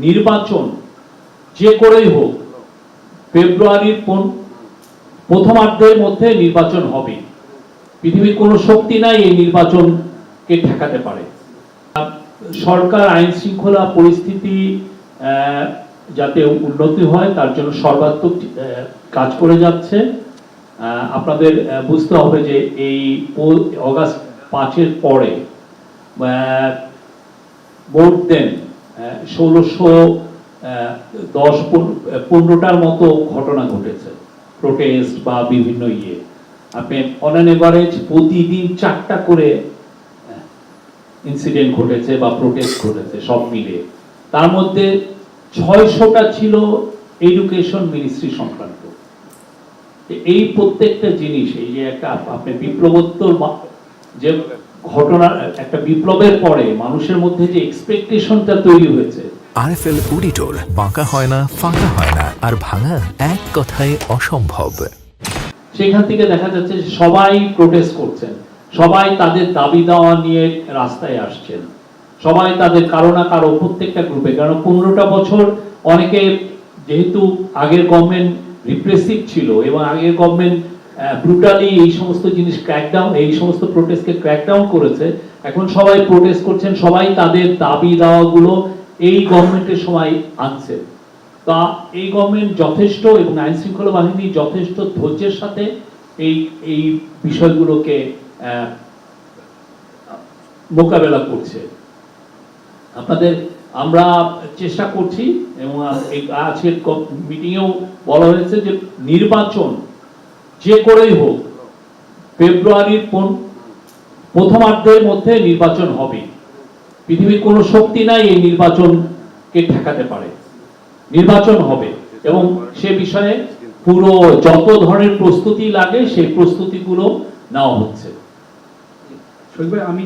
নির্বাচন যে করেই হোক ফেব্রুয়ারির প্রথমার্ধের মধ্যে নির্বাচন হবে। পৃথিবীর কোনো শক্তি নাই এই নির্বাচনকে ঠেকাতে পারে। সরকার আইন শৃঙ্খলা পরিস্থিতি যাতে উন্নতি হয় তার জন্য সর্বাত্মক কাজ করে যাচ্ছে। আপনাদের বুঝতে হবে যে এই অগাস্ট 5-এর পরে মোর দেন 1615টার মতো ঘটনা ঘটেছে, প্রোটেস্ট বা বিভিন্ন আপনি অন অ্যান এভারেজ প্রতিদিন 4টা করে ইনসিডেন্ট ঘটেছে বা প্রোটেস্ট ঘটেছে সব মিলে। তার মধ্যে 600টা ছিল এডুকেশন মিনিস্ট্রি সংক্রান্ত। এই প্রত্যেকটা জিনিস, এই যে একটা আপনি বিপ্লবোত্তর যে ঘটনা, একটা বিপ্লবের পরে মানুষের মধ্যে যে এক্সপেকটেশনটা তৈরি হয়েছে। আরএফএল অডিটর, বাঁকা হয় না, ফাঁকা হয় না, আর ভাঙা এক কথায় অসম্ভব। সেখান থেকে দেখা যাচ্ছে যে সবাই প্রোটেস্ট করছেন, সবাই তাদের দাবি দাওয়া নিয়ে রাস্তায় আসছেন, সবাই তাদের কারো না কারো, প্রত্যেকটা গ্রুপে। কারণ 15টা বছর অনেকে, যেহেতু আগের গভর্নমেন্ট রিপ্রেসিভ ছিল এবং আগের গভর্নমেন্ট ব্রুটালি এই সমস্ত জিনিস ক্র্যাকডাউন, এই সমস্ত প্রোটেস্টকে ক্র্যাকডাউন করেছে, এখন সবাই প্রোটেস্ট করছেন, সবাই তাদের দাবি দাওয়াগুলো এই গভর্নমেন্টের সময় আনছে। তা এই গভর্নমেন্ট যথেষ্ট, এবং আইন শৃঙ্খলা বাহিনী যথেষ্ট ধৈর্যের সাথে এই বিষয়গুলোকে মোকাবেলা করছে। আপনাদের আমরা চেষ্টা করছি, এবং আজকের মিটিংয়েও বলা হয়েছে যে নির্বাচন যে করেই হোক ফেব্রুয়ারির প্রথমার্ধের মধ্যে নির্বাচন হবে। পৃথিবীর কোনো শক্তি নাই এই নির্বাচনকে ঠেকাতে পারে। নির্বাচন হবে, এবং সে বিষয়ে পুরো যত ধরনের প্রস্তুতি লাগে সেই প্রস্তুতিগুলো নেওয়া হচ্ছে। আমি